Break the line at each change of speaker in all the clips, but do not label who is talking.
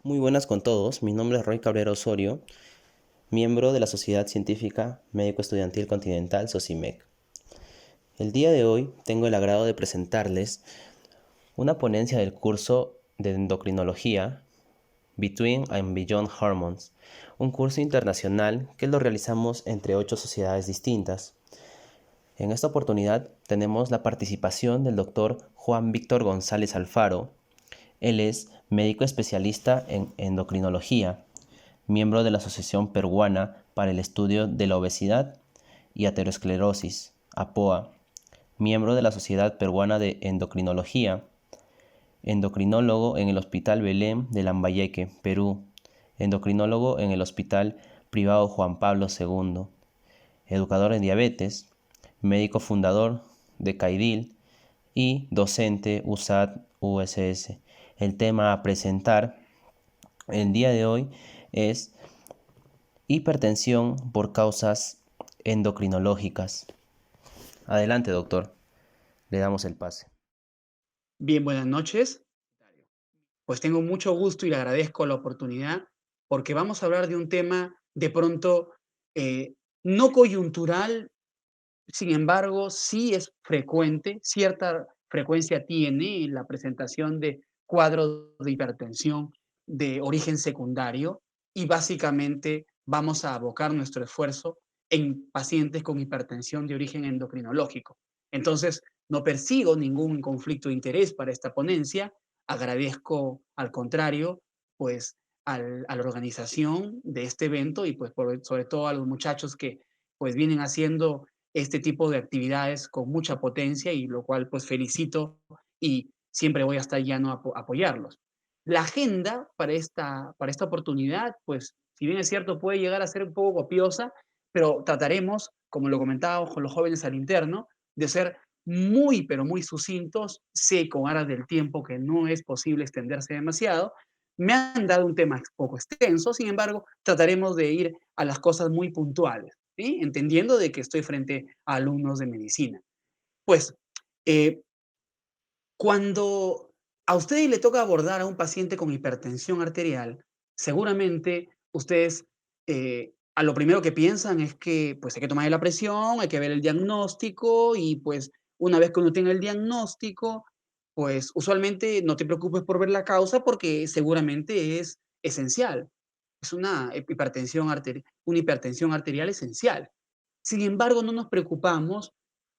Muy buenas con todos, mi nombre es Roy Cabrera Osorio, miembro de la Sociedad Científica Médico Estudiantil Continental SOCIMEC. El día de hoy tengo el agrado de presentarles una ponencia del curso de endocrinología Between and Beyond Hormones, un curso internacional que lo realizamos entre 8 sociedades distintas. En esta oportunidad tenemos la participación del doctor Juan Víctor González Alfaro. Él es médico especialista en endocrinología, miembro de la Asociación Peruana para el Estudio de la Obesidad y Aterosclerosis, APOA, miembro de la Sociedad Peruana de Endocrinología, endocrinólogo en el Hospital Belén de Lambayeque, Perú, endocrinólogo en el Hospital Privado Juan Pablo II, educador en diabetes, médico fundador de CAIDIL y docente USAT-USS. El tema a presentar el día de hoy es hipertensión por causas endocrinológicas. Adelante, doctor. Le damos el pase.
Bien, buenas noches. Pues tengo mucho gusto y le agradezco la oportunidad porque vamos a hablar de un tema de pronto eh, no coyuntural, sin embargo, sí es frecuente, cierta frecuencia tiene la presentación de cuadros de hipertensión de origen secundario y básicamente vamos a abocar nuestro esfuerzo en pacientes con hipertensión de origen endocrinológico. Entonces, no persigo ningún conflicto de interés para esta ponencia, agradezco al contrario, pues a la organización de este evento y pues sobre todo a los muchachos que pues vienen haciendo este tipo de actividades con mucha potencia y lo cual pues felicito y siempre voy a estar llano a apoyarlos. La agenda para esta oportunidad, pues si bien es cierto puede llegar a ser un poco copiosa, pero trataremos, como lo comentábamos con los jóvenes al interno, de ser muy, pero muy sucintos. Sé con aras del tiempo que no es posible extenderse demasiado. Me han dado un tema poco extenso, sin embargo, trataremos de ir a las cosas muy puntuales. ¿Sí? Entendiendo de que estoy frente a alumnos de medicina. Pues, eh, cuando a usted le toca abordar a un paciente con hipertensión arterial, seguramente ustedes a lo primero que piensan es que pues hay que tomarle la presión, hay que ver el diagnóstico y pues una vez que uno tiene el diagnóstico, pues usualmente no te preocupes por ver la causa porque seguramente es esencial. Es una hipertensión arterial esencial. Sin embargo, no nos preocupamos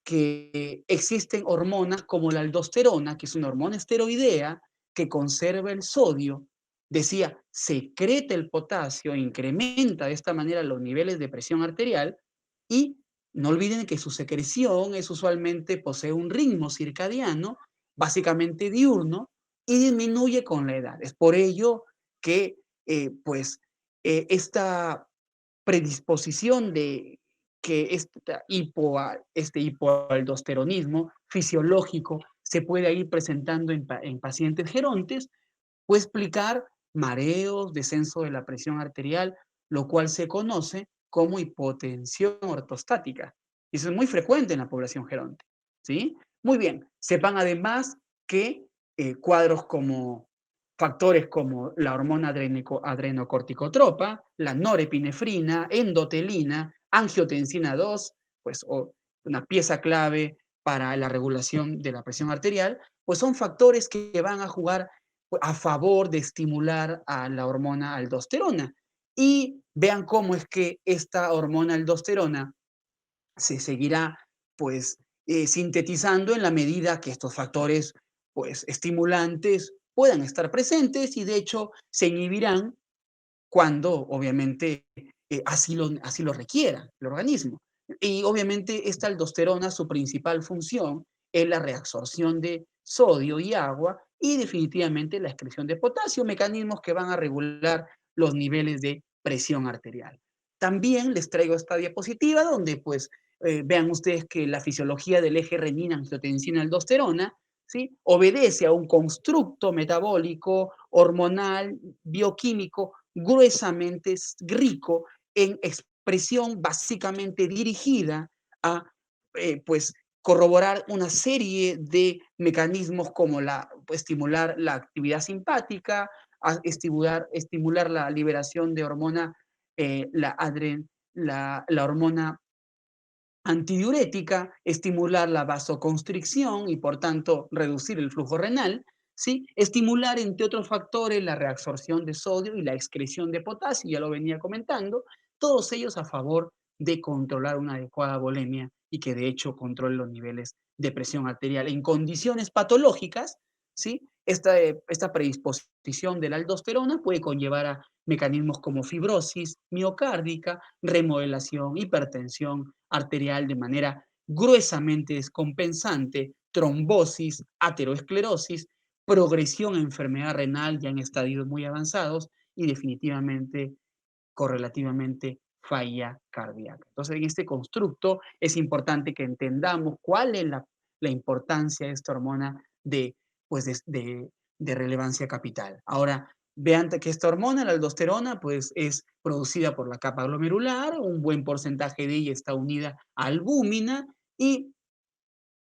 que existen hormonas como la aldosterona, que es una hormona esteroidea que conserva el sodio, decía, secreta el potasio, incrementa de esta manera los niveles de presión arterial y no olviden que su secreción es usualmente posee un ritmo circadiano, básicamente diurno, y disminuye con la edad. Es por ello que, esta predisposición de que este hipoaldosteronismo fisiológico se puede ir presentando en pacientes gerontes, puede explicar mareos, descenso de la presión arterial, lo cual se conoce como hipotensión ortostática. Y eso es muy frecuente en la población geronte. ¿Sí? Muy bien. Sepan además que cuadros como factores como la hormona adrenocorticotropa, la norepinefrina, endotelina, angiotensina 2, pues una pieza clave para la regulación de la presión arterial, pues son factores que van a jugar a favor de estimular a la hormona aldosterona. Y vean cómo es que esta hormona aldosterona se seguirá pues sintetizando en la medida que estos factores pues estimulantes puedan estar presentes y de hecho se inhibirán cuando obviamente así lo requiera el organismo. Y obviamente esta aldosterona, su principal función es la reabsorción de sodio y agua y definitivamente la excreción de potasio, mecanismos que van a regular los niveles de presión arterial. También les traigo esta diapositiva donde pues vean ustedes que la fisiología del eje renina-angiotensina-aldosterona, ¿sí? Obedece a un constructo metabólico, hormonal, bioquímico, gruesamente rico en expresión básicamente dirigida a pues corroborar una serie de mecanismos como estimular la actividad simpática, a estimular la liberación de hormona, la hormona antidiurética, estimular la vasoconstricción y por tanto reducir el flujo renal, ¿sí? Estimular, entre otros factores, la reabsorción de sodio y la excreción de potasio, ya lo venía comentando, todos ellos a favor de controlar una adecuada volemia y que de hecho controle los niveles de presión arterial. En condiciones patológicas, ¿sí? Esta predisposición de la aldosterona puede conllevar a mecanismos como fibrosis miocárdica, remodelación, hipertensión arterial de manera gruesamente descompensante, trombosis, ateroesclerosis, progresión a enfermedad renal ya en estadios muy avanzados y definitivamente, correlativamente, falla cardíaca. Entonces, en este constructo es importante que entendamos cuál es la importancia de esta hormona pues de relevancia capital. Ahora, vean que esta hormona, la aldosterona, pues es producida por la capa glomerular, un buen porcentaje de ella está unida a albúmina y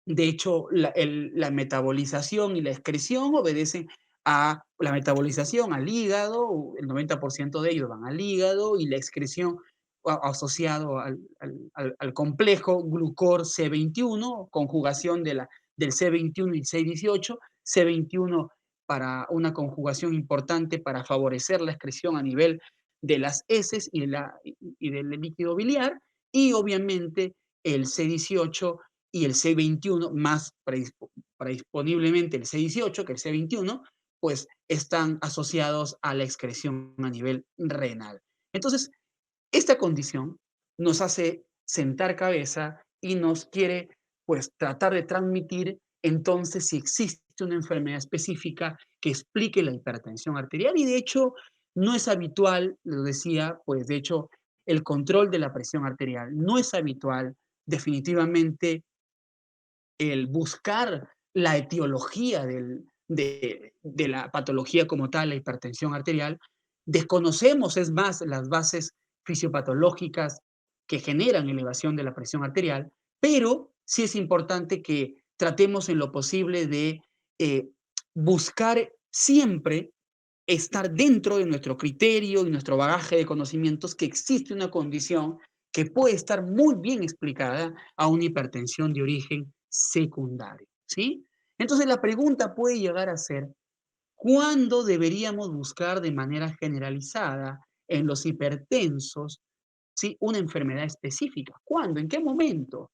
de hecho, la metabolización y la excreción obedecen a la metabolización al hígado, el 90% de ellos van al hígado y la excreción asociado al complejo glucor C21, conjugación del C21 y C18, C21 para una conjugación importante para favorecer la excreción a nivel de las heces y del líquido biliar, y obviamente el C18 y el C21, más predisponiblemente el C18 que el C21, pues están asociados a la excreción a nivel renal. Entonces, esta condición nos hace sentar cabeza y nos quiere, pues, tratar de transmitir entonces si existe una enfermedad específica que explique la hipertensión arterial. Y de hecho, no es habitual, lo decía, pues de hecho, el control de la presión arterial no es habitual definitivamente el buscar la etiología de la patología como tal, la hipertensión arterial. Desconocemos, es más, las bases fisiopatológicas que generan elevación de la presión arterial, pero sí es importante que tratemos en lo posible de eh, buscar siempre estar dentro de nuestro criterio y nuestro bagaje de conocimientos que existe una condición que puede estar muy bien explicada a una hipertensión de origen secundario, ¿sí? Entonces la pregunta puede llegar a ser, ¿cuándo deberíamos buscar de manera generalizada en los hipertensos, ¿sí?, una enfermedad específica? ¿Cuándo? ¿En qué momento?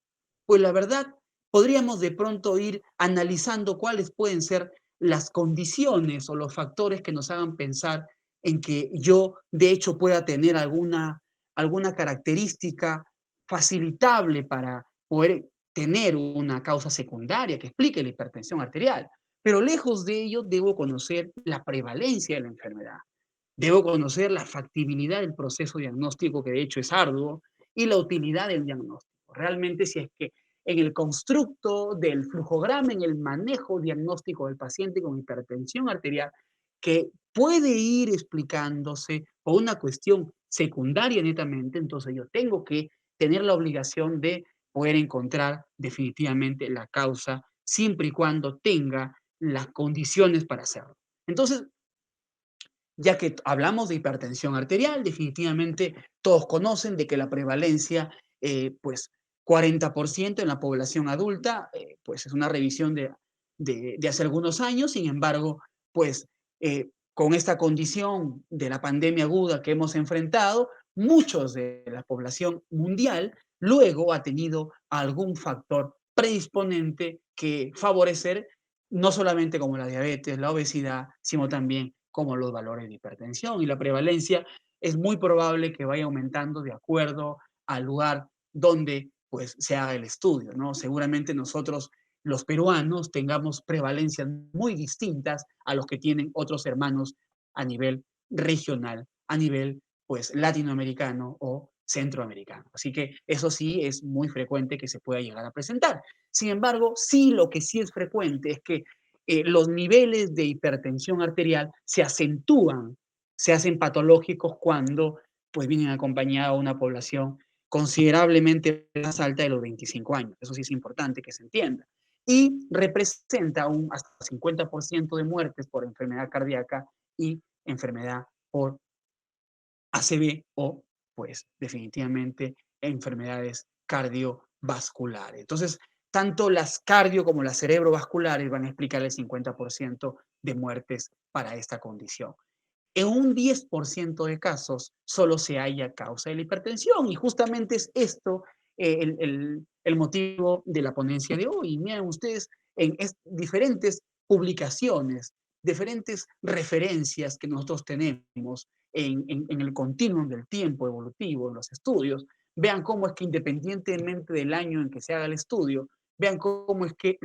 Pues la verdad, podríamos de pronto ir analizando cuáles pueden ser las condiciones o los factores que nos hagan pensar en que yo, de hecho, pueda tener alguna característica facilitable para poder tener una causa secundaria que explique la hipertensión arterial. Pero lejos de ello, debo conocer la prevalencia de la enfermedad. Debo conocer la factibilidad del proceso diagnóstico, que de hecho es arduo, y la utilidad del diagnóstico. Realmente, si es que en el constructo del flujograma, en el manejo diagnóstico del paciente con hipertensión arterial, que puede ir explicándose por una cuestión secundaria netamente, entonces yo tengo que tener la obligación de poder encontrar definitivamente la causa, siempre y cuando tenga las condiciones para hacerlo. Entonces, ya que hablamos de hipertensión arterial, definitivamente todos conocen de que la prevalencia, pues 40% en la población adulta, pues es una revisión de hace algunos años. Sin embargo, pues con esta condición de la pandemia aguda que hemos enfrentado, muchos de la población mundial luego ha tenido algún factor predisponente que favorecer, no solamente como la diabetes, la obesidad, sino también como los valores de hipertensión. Y la prevalencia es muy probable que vaya aumentando de acuerdo al lugar donde pues, se haga el estudio, ¿no? Seguramente nosotros, los peruanos, tengamos prevalencias muy distintas a los que tienen otros hermanos a nivel regional, a nivel pues, latinoamericano o centroamericano. Así que eso sí es muy frecuente que se pueda llegar a presentar. Sin embargo, sí, lo que sí es frecuente es que los niveles de hipertensión arterial se acentúan, se hacen patológicos cuando pues vienen acompañados de una población considerablemente más alta de los 25 años. Eso sí es importante que se entienda. Y representa un hasta 50% de muertes por enfermedad cardíaca y enfermedad por ACV o, pues, definitivamente enfermedades cardiovasculares. Entonces, tanto las cardio como las cerebrovasculares van a explicar el 50% de muertes para esta condición. En un 10% de casos solo se halla causa de la hipertensión y justamente es esto el motivo de la ponencia de hoy. Miren ustedes en diferentes publicaciones, diferentes referencias que nosotros tenemos en el continuum del tiempo evolutivo, en los estudios, vean cómo es que independientemente del año en que se haga el estudio, vean cómo es que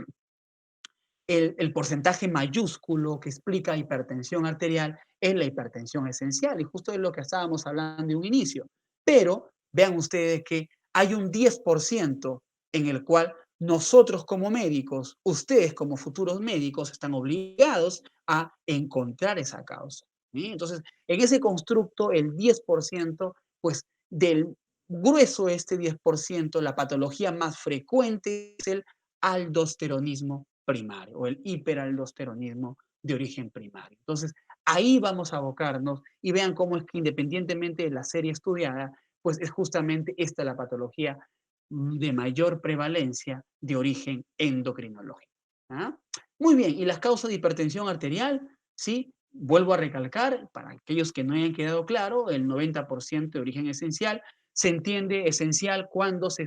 el porcentaje mayúsculo que explica hipertensión arterial es la hipertensión esencial, y justo es lo que estábamos hablando de un inicio. Pero vean ustedes que hay un 10% en el cual nosotros como médicos, ustedes como futuros médicos, están obligados a encontrar esa causa. ¿Sí? Entonces, en ese constructo, el 10%, pues del grueso de este 10%, la patología más frecuente es el aldosteronismo primario o el hiperaldosteronismo de origen primario. Entonces, ahí vamos a abocarnos y vean cómo es que independientemente de la serie estudiada, pues es justamente esta la patología de mayor prevalencia de origen endocrinológico. ¿Ah? Muy bien, y las causas de hipertensión arterial, ¿sí? Vuelvo a recalcar, para aquellos que no hayan quedado claro, el 90% de origen esencial, se entiende esencial cuando se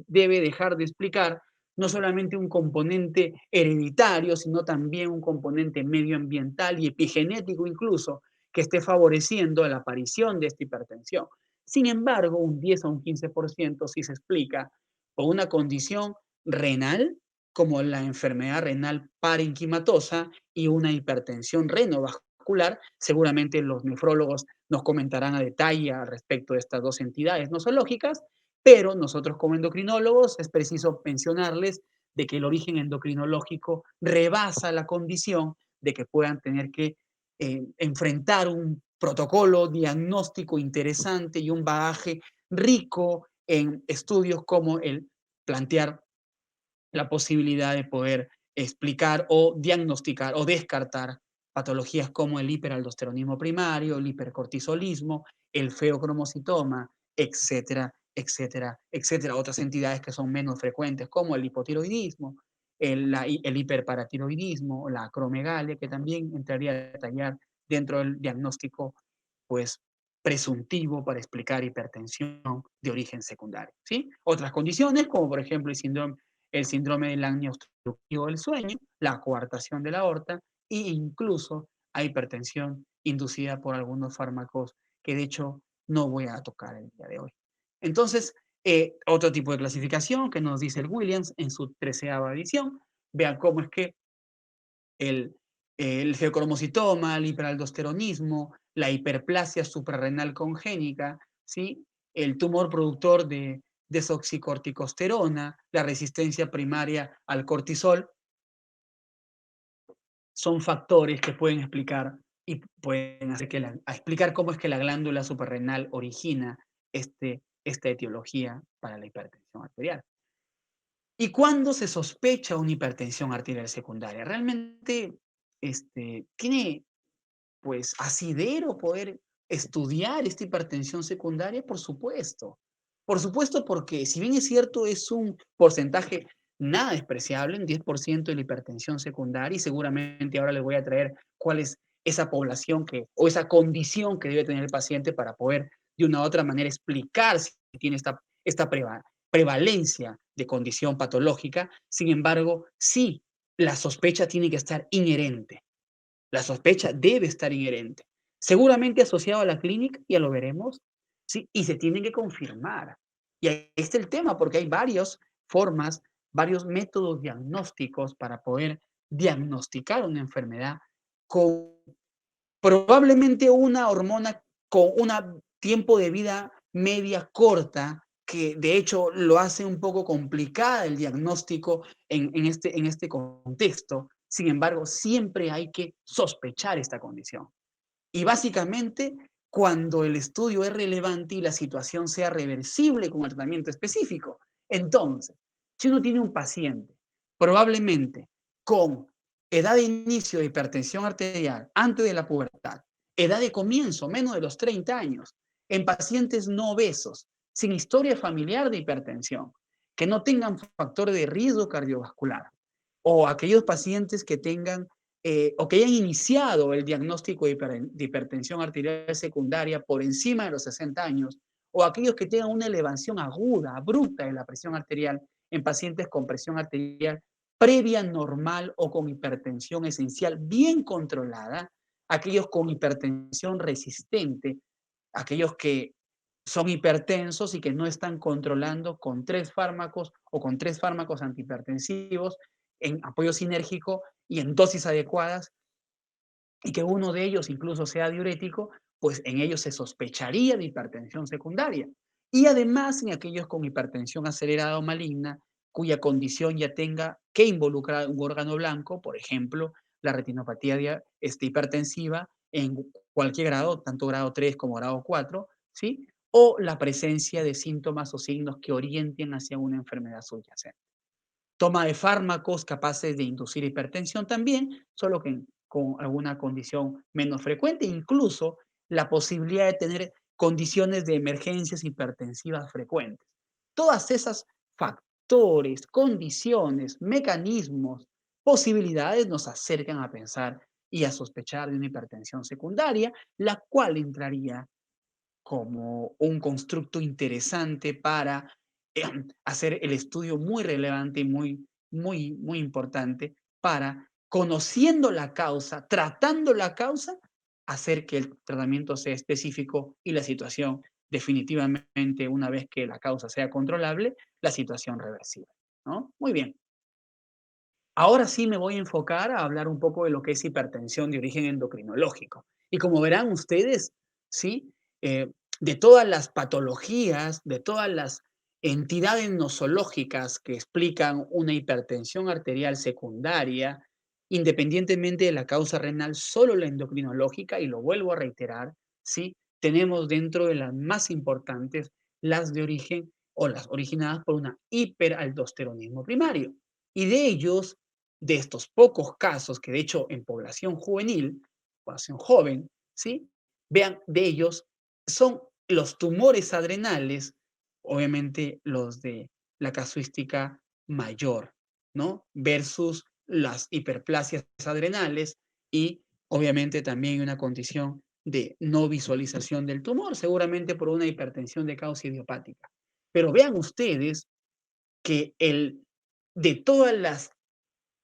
debe dejar de explicar no solamente un componente hereditario, sino también un componente medioambiental y epigenético incluso, que esté favoreciendo la aparición de esta hipertensión. Sin embargo, un 10 a un 15% sí se explica por una condición renal, como la enfermedad renal parenquimatosa y una hipertensión renovascular. Seguramente los nefrólogos nos comentarán a detalle al respecto de estas dos entidades nosológicas, pero nosotros como endocrinólogos es preciso mencionarles de que el origen endocrinológico rebasa la condición de que puedan tener que enfrentar un protocolo diagnóstico interesante y un bagaje rico en estudios como el plantear la posibilidad de poder explicar o diagnosticar o descartar patologías como el hiperaldosteronismo primario, el hipercortisolismo, el feocromocitoma, etcétera, etcétera, etcétera. Otras entidades que son menos frecuentes como el hipotiroidismo, el hiperparatiroidismo, la acromegalia, que también entraría a detallar dentro del diagnóstico, pues, presuntivo para explicar hipertensión de origen secundario, ¿sí? Otras condiciones, como por ejemplo el síndrome del apnea obstructivo del sueño, la coartación de la aorta e incluso a hipertensión inducida por algunos fármacos que de hecho no voy a tocar el día de hoy. Entonces, otro tipo de clasificación que nos dice el Williams en su 13ª edición, vean cómo es que el, el feocromocitoma, el hiperaldosteronismo, la hiperplasia suprarrenal congénica, ¿sí? El tumor productor de desoxicorticosterona, la resistencia primaria al cortisol, son factores que pueden explicar y pueden hacer a explicar cómo es que la glándula suprarrenal origina esta etiología para la hipertensión arterial. ¿Y cuándo se sospecha una hipertensión arterial secundaria? Realmente tiene pues asidero poder estudiar esta hipertensión secundaria, por supuesto. Por supuesto, porque si bien es cierto, es un porcentaje nada despreciable, un 10% de la hipertensión secundaria, y seguramente ahora les voy a traer cuál es esa población o esa condición que debe tener el paciente para poder de una u otra manera explicar si tiene esta prevalencia de condición patológica. Sin embargo, sí, la sospecha tiene que estar inherente. La sospecha debe estar inherente, seguramente asociado a la clínica, ya lo veremos, ¿sí? Y se tiene que confirmar. Y ahí está el tema, porque hay varias formas, varios métodos diagnósticos para poder diagnosticar una enfermedad con probablemente una hormona con un tiempo de vida media corta, que de hecho lo hace un poco complicada el diagnóstico en este contexto. Sin embargo, siempre hay que sospechar esta condición. Y básicamente, cuando el estudio es relevante y la situación sea reversible con el tratamiento específico. Entonces, si uno tiene un paciente probablemente con edad de inicio de hipertensión arterial antes de la pubertad, edad de comienzo, menos de los 30 años, en pacientes no obesos, sin historia familiar de hipertensión, que no tengan factor de riesgo cardiovascular, o aquellos pacientes que tengan o que hayan iniciado el diagnóstico de hipertensión arterial secundaria por encima de los 60 años, o aquellos que tengan una elevación aguda, abrupta de la presión arterial en pacientes con presión arterial previa normal o con hipertensión esencial bien controlada, aquellos con hipertensión resistente, aquellos que son hipertensos y que no están controlando con 3 fármacos o con 3 fármacos antihipertensivos en apoyo sinérgico y en dosis adecuadas, y que uno de ellos incluso sea diurético, pues en ellos se sospecharía de hipertensión secundaria. Y además en aquellos con hipertensión acelerada o maligna, cuya condición ya tenga que involucrar un órgano blanco, por ejemplo, la retinopatía hipertensiva en cualquier grado, tanto grado 3 como grado 4, ¿sí? O la presencia de síntomas o signos que orienten hacia una enfermedad subyacente. Toma de fármacos capaces de inducir hipertensión también, solo que con alguna condición menos frecuente, incluso la posibilidad de tener condiciones de emergencias hipertensivas frecuentes. Todas esas factores, condiciones, mecanismos, posibilidades nos acercan a pensar y a sospechar de una hipertensión secundaria, la cual entraría como un constructo interesante para hacer el estudio muy relevante y muy importante para, conociendo la causa, tratando la causa, hacer que el tratamiento sea específico y la situación definitivamente, una vez que la causa sea controlable, la situación reversible, ¿no? Muy bien. Ahora sí me voy a enfocar a hablar un poco de lo que es hipertensión de origen endocrinológico. Y como verán ustedes, ¿sí? De todas las patologías, de todas las entidades nosológicas que explican una hipertensión arterial secundaria, independientemente de la causa renal, solo la endocrinológica, y lo vuelvo a reiterar, ¿sí? Tenemos dentro de las más importantes las de origen o las originadas por una hiperaldosteronismo primario. Y de ellos, de estos pocos casos, que de hecho en población juvenil, población joven, ¿sí? Vean, de ellos son los tumores adrenales, obviamente los de la casuística mayor, ¿no? Versus las hiperplasias adrenales y obviamente también una condición de no visualización del tumor, seguramente por una hipertensión de causa idiopática. Pero vean ustedes que de todas las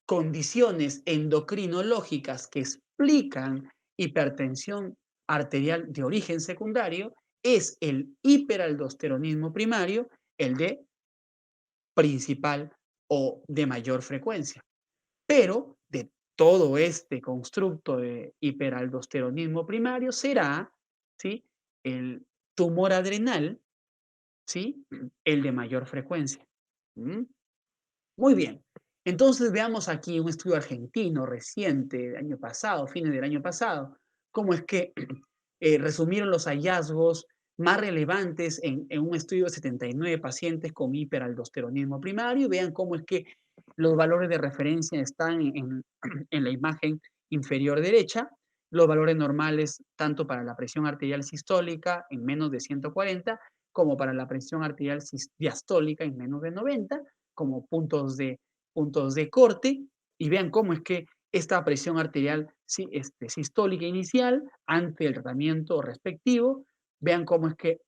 condiciones endocrinológicas que explican hipertensión arterial de origen secundario, es el hiperaldosteronismo primario el de principal o de mayor frecuencia. Pero de todo este constructo de hiperaldosteronismo primario será, ¿sí?, el tumor adrenal, ¿sí?, el de mayor frecuencia. ¿Mm? Muy bien. Entonces veamos aquí un estudio argentino reciente, del año pasado, fines del año pasado, cómo es que resumieron los hallazgos más relevantes en un estudio de 79 pacientes con hiperaldosteronismo primario. Y vean cómo es que los valores de referencia están en la imagen inferior derecha. Los valores normales tanto para la presión arterial sistólica en menos de 140 como para la presión arterial diastólica en menos de 90 como puntos de corte, y vean cómo es que esta presión arterial sistólica inicial ante el tratamiento respectivo, vean cómo es que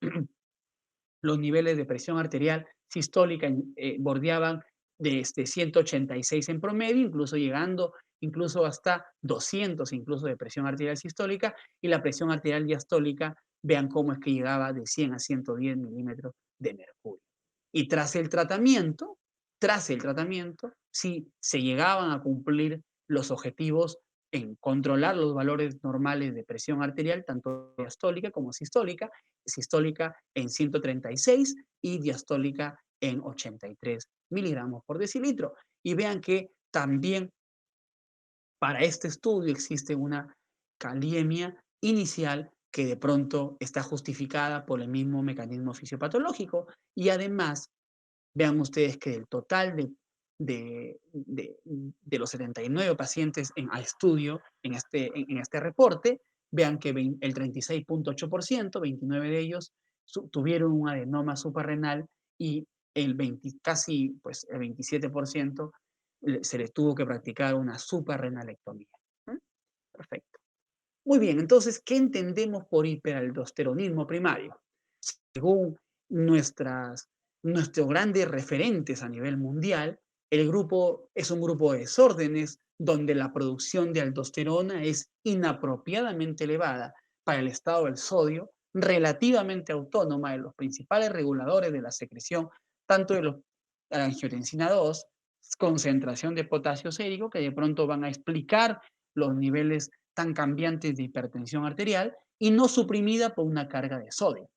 los niveles de presión arterial sistólica bordeaban de 186 en promedio, incluso llegando incluso hasta 200 incluso de presión arterial sistólica, y la presión arterial diastólica, vean cómo es que llegaba de 100 a 110 milímetros de mercurio. Y tras el tratamiento, sí se llegaban a cumplir los objetivos en controlar los valores normales de presión arterial, tanto diastólica como sistólica en 136 y diastólica en 83 miligramos por decilitro. Y vean que también para este estudio existe una caliemia inicial que de pronto está justificada por el mismo mecanismo fisiopatológico. Y además, vean ustedes que del total de los 79 pacientes a estudio en este reporte, vean que el 36,8%, 29 de ellos tuvieron un adenoma suprarrenal y el 20, casi pues, el 27% se les tuvo que practicar una suprarrenalectomía. ¿Mm? Perfecto. Muy bien, entonces, ¿qué entendemos por hiperaldosteronismo primario? Según nuestras, nuestros grandes referentes a nivel mundial, el grupo es un grupo de desórdenes donde la producción de aldosterona es inapropiadamente elevada para el estado del sodio, relativamente autónoma de los principales reguladores de la secreción, tanto de la angiotensina 2, concentración de potasio sérico, que de pronto van a explicar los niveles tan cambiantes de hipertensión arterial, y no suprimida por una carga de sodio.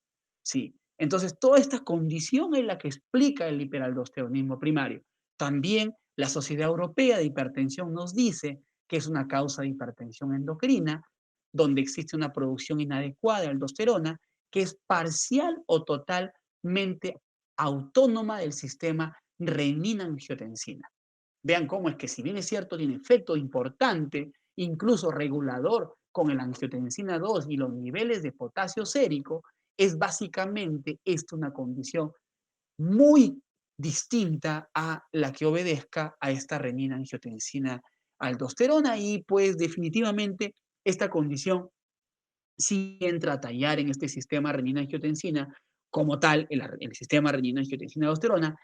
Sí, entonces toda esta condición es la que explica el hiperaldosteronismo primario. También la Sociedad Europea de Hipertensión nos dice que es una causa de hipertensión endocrina, donde existe una producción inadecuada de aldosterona que es parcial o totalmente autónoma del sistema renina-angiotensina. Vean cómo es que, si bien es cierto, tiene efecto importante, incluso regulador con el angiotensina 2 y los niveles de potasio sérico, es básicamente esto una condición muy distinta a la que obedezca a esta renina angiotensina aldosterona, y pues definitivamente esta condición sí entra a tallar en este sistema renina-angiotensina como tal, el sistema renina-angiotensina-aldosterona,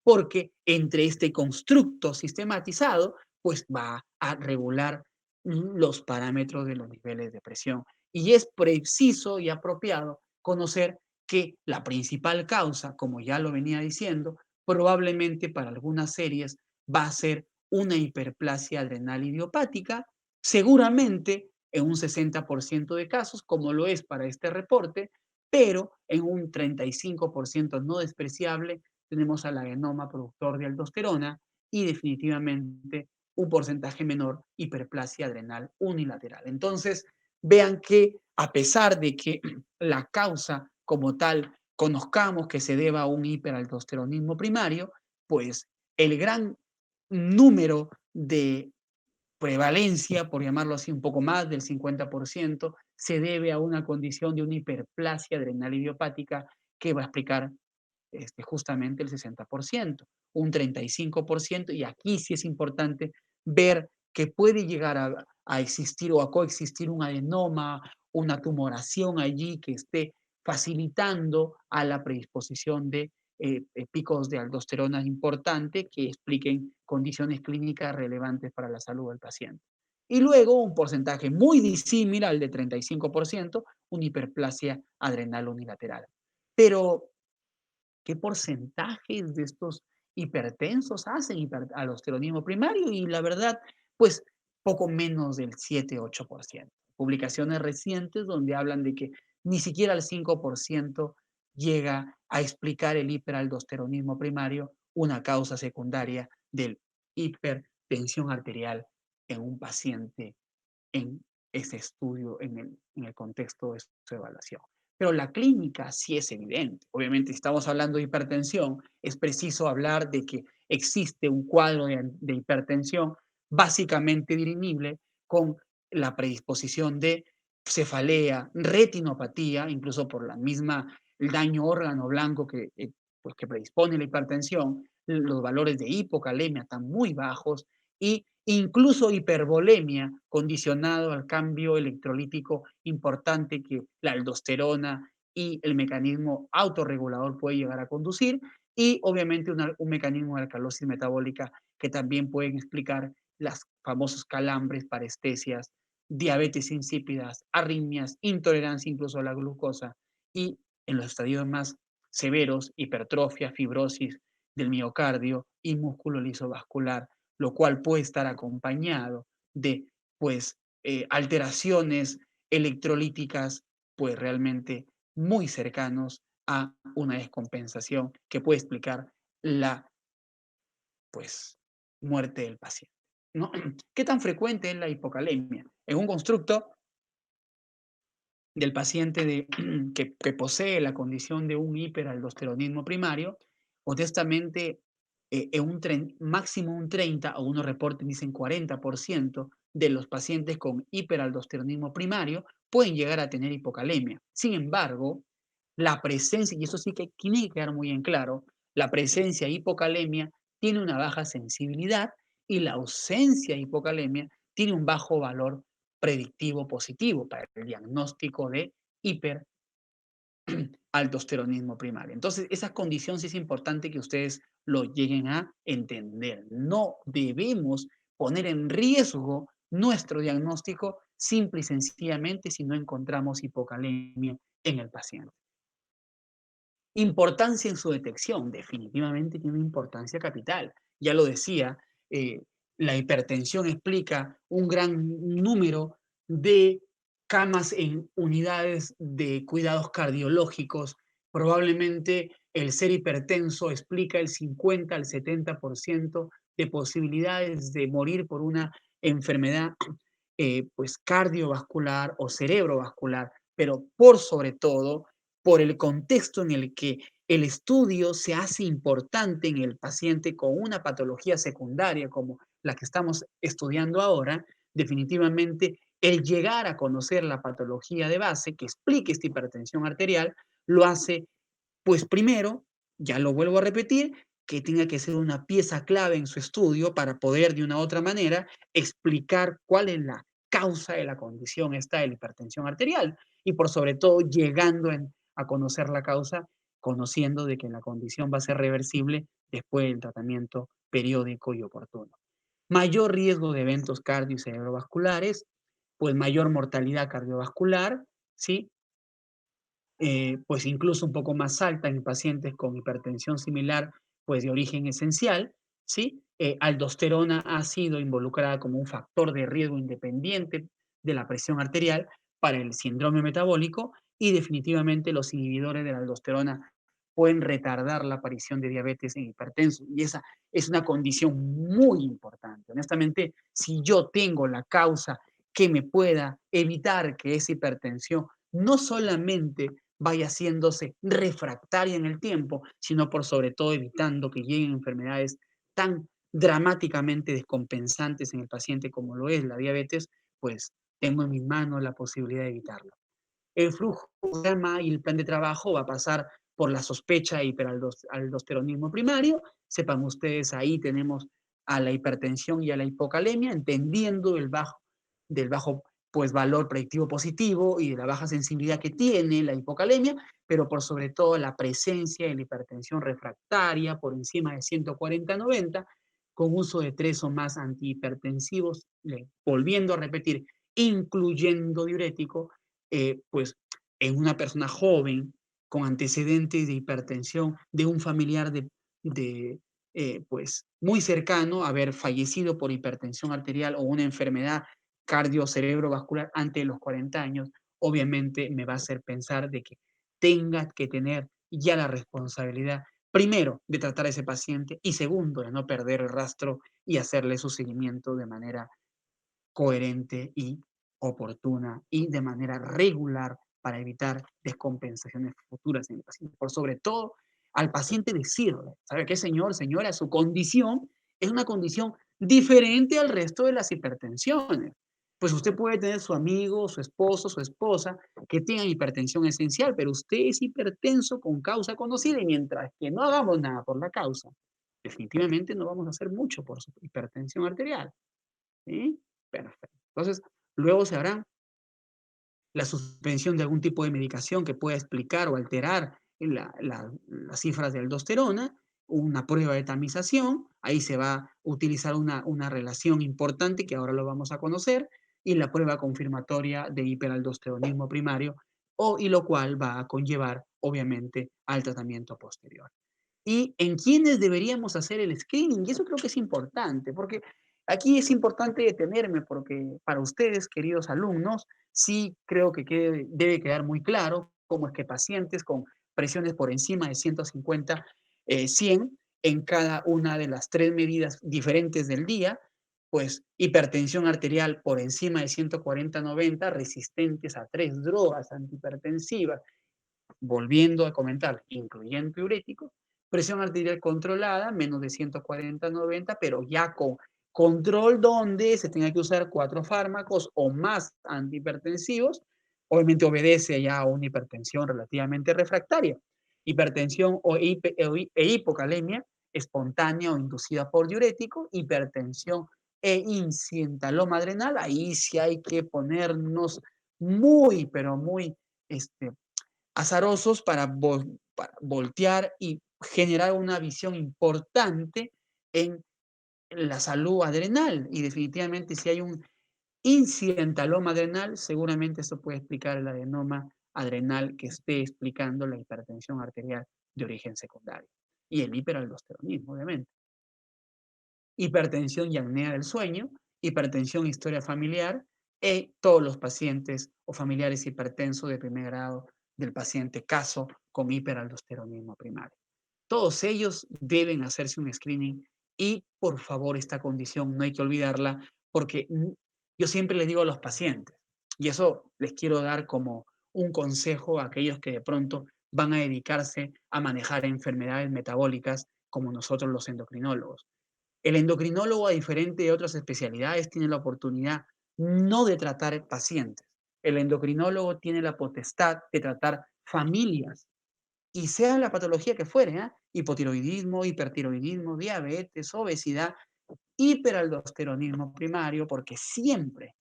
porque entre este constructo sistematizado, pues va a regular los parámetros de los niveles de presión. Y es preciso y apropiado conocer que la principal causa, como ya lo venía diciendo, probablemente para algunas series va a ser una hiperplasia adrenal idiopática, seguramente en un 60% de casos, como lo es para este reporte, pero en un 35% no despreciable tenemos al adenoma productor de aldosterona y definitivamente un porcentaje menor hiperplasia adrenal unilateral. Entonces, vean que a pesar de que la causa como tal conozcamos que se deba a un hiperaldosteronismo primario, pues el gran número de prevalencia, por llamarlo así, un poco más del 50%, se debe a una condición de una hiperplasia adrenal idiopática que va a explicar justamente el 60%, un 35%, y aquí sí es importante ver que puede llegar a existir o a coexistir un adenoma, una tumoración allí que esté facilitando a la predisposición de picos de aldosterona importantes que expliquen condiciones clínicas relevantes para la salud del paciente. Y luego un porcentaje muy disímil al de 35%, una hiperplasia adrenal unilateral. Pero qué porcentajes de estos hipertensos hacen hiperaldosteronismo primario, y la verdad, pues poco menos del 7-8%. Publicaciones recientes donde hablan de que ni siquiera el 5% llega a explicar el hiperaldosteronismo primario, una causa secundaria del hipertensión arterial en un paciente en ese estudio, en el contexto de su evaluación. Pero la clínica sí es evidente. Obviamente, si estamos hablando de hipertensión, es preciso hablar de que existe un cuadro de hipertensión básicamente dirimible con la predisposición de cefalea, retinopatía, incluso por la misma el daño órgano blanco pues, que predispone la hipertensión, los valores de hipocalemia están muy bajos, y incluso hipervolemia, condicionado al cambio electrolítico importante que la aldosterona y el mecanismo autorregulador puede llegar a conducir, y obviamente un mecanismo de alcalosis metabólica que también pueden explicar las famosos calambres, parestesias, diabetes insípidas, arritmias, intolerancia incluso a la glucosa, y en los estadios más severos, hipertrofia, fibrosis del miocardio y músculo liso vascular, lo cual puede estar acompañado de pues alteraciones electrolíticas pues realmente muy cercanos a una descompensación que puede explicar la pues muerte del paciente, ¿no? ¿Qué tan frecuente es la hipocalemia? En un constructo del paciente que posee la condición de un hiperaldosteronismo primario, modestamente, en máximo un 30, o unos reportes dicen 40% de los pacientes con hiperaldosteronismo primario pueden llegar a tener hipocalemia. Sin embargo, la presencia, y eso sí que tiene que quedar muy en claro, la presencia de hipocalemia tiene una baja sensibilidad y la ausencia de hipocalemia tiene un bajo valor predictivo positivo para el diagnóstico de hiperaldosteronismo primario. Entonces, esa condición sí es importante que ustedes lo lleguen a entender. No debemos poner en riesgo nuestro diagnóstico simple y sencillamente si no encontramos hipocalemia en el paciente. Importancia en su detección, definitivamente tiene una importancia capital. Ya lo decía, eh, la hipertensión explica un gran número de camas en unidades de cuidados cardiológicos. Probablemente el ser hipertenso explica el 50 al 70% de posibilidades de morir por una enfermedad pues cardiovascular o cerebrovascular, pero por sobre todo por el contexto en el que el estudio se hace importante en el paciente con una patología secundaria como la que estamos estudiando ahora, definitivamente el llegar a conocer la patología de base que explique esta hipertensión arterial lo hace, pues primero, ya lo vuelvo a repetir, que tenga que ser una pieza clave en su estudio para poder de una u otra manera explicar cuál es la causa de la condición esta de la hipertensión arterial y por sobre todo llegando a conocer la causa, conociendo de que la condición va a ser reversible después del tratamiento periódico y oportuno. Mayor riesgo de eventos cardio y cerebrovasculares, pues mayor mortalidad cardiovascular, ¿sí? Pues incluso un poco más alta en pacientes con hipertensión similar, pues de origen esencial, ¿sí? Aldosterona ha sido involucrada como un factor de riesgo independiente de la presión arterial para el síndrome metabólico y definitivamente los inhibidores de la aldosterona pueden retardar la aparición de diabetes en hipertensos y esa es una condición muy importante. Honestamente, si yo tengo la causa que me pueda evitar que esa hipertensión no solamente vaya haciéndose refractaria en el tiempo, sino por sobre todo evitando que lleguen enfermedades tan dramáticamente descompensantes en el paciente como lo es la diabetes, pues tengo en mis manos la posibilidad de evitarlo. El flujo y el plan de trabajo va a pasar por la sospecha de hiperaldosteronismo primario. Sepan ustedes, ahí tenemos a la hipertensión y a la hipocalemia, entendiendo del bajo pues, valor predictivo positivo y de la baja sensibilidad que tiene la hipocalemia, pero por sobre todo la presencia de la hipertensión refractaria por encima de 140-90, con uso de 3 o más antihipertensivos, volviendo a repetir, incluyendo diurético, pues en una persona joven con antecedentes de hipertensión de un familiar de pues muy cercano a haber fallecido por hipertensión arterial o una enfermedad cardiocerebrovascular antes de los 40 años, obviamente me va a hacer pensar de que tenga que tener ya la responsabilidad, primero, de tratar a ese paciente y segundo, de no perder el rastro y hacerle su seguimiento de manera coherente y oportuna y de manera regular para evitar descompensaciones futuras en el paciente. Por sobre todo, al paciente decirle, ¿sabe qué, señor, señora? Su condición es una condición diferente al resto de las hipertensiones. Pues usted puede tener su amigo, su esposo, su esposa que tengan hipertensión esencial, pero usted es hipertenso con causa conocida y mientras que no hagamos nada por la causa, definitivamente no vamos a hacer mucho por su hipertensión arterial. ¿Sí? Perfecto. Entonces, luego se hará la suspensión de algún tipo de medicación que pueda explicar o alterar las cifras de aldosterona, una prueba de tamización, ahí se va a utilizar una relación importante que ahora lo vamos a conocer, y la prueba confirmatoria de hiperaldosteronismo primario, y lo cual va a conllevar, obviamente, al tratamiento posterior y en quiénes deberíamos hacer el screening. Y eso creo que es importante, porque aquí es importante detenerme, porque para ustedes, queridos alumnos, sí creo que debe quedar muy claro cómo es que pacientes con presiones por encima de 150, 100 en cada una de las 3 medidas diferentes del día, pues hipertensión arterial por encima de 140-90, resistentes a 3 drogas antihipertensivas, volviendo a comentar, incluyendo diuréticos, presión arterial controlada, menos de 140-90, pero ya con control donde se tenga que usar 4 fármacos o más antihipertensivos, obviamente obedece ya a una hipertensión relativamente refractaria. Hipertensión e hipocalemia espontánea o inducida por diurético, hipertensión e incientaloma adrenal, ahí sí hay que ponernos muy, pero muy azarosos para voltear y generar una visión importante en la salud adrenal. Y definitivamente si hay un incidentaloma adrenal, seguramente eso puede explicar el adenoma adrenal que esté explicando la hipertensión arterial de origen secundario. Y el hiperaldosteronismo, obviamente. Hipertensión y apnea del sueño, hipertensión, historia familiar, todos los pacientes o familiares hipertensos de primer grado del paciente caso con hiperaldosteronismo primario. Todos ellos deben hacerse un screening y, por favor, esta condición no hay que olvidarla porque yo siempre les digo a los pacientes, y eso les quiero dar como un consejo a aquellos que de pronto van a dedicarse a manejar enfermedades metabólicas como nosotros los endocrinólogos. El endocrinólogo, a diferente de otras especialidades, tiene la oportunidad no de tratar pacientes. El endocrinólogo tiene la potestad de tratar familias y sea la patología que fuere, hipotiroidismo, hipertiroidismo, diabetes, obesidad, hiperaldosteronismo primario, porque siempre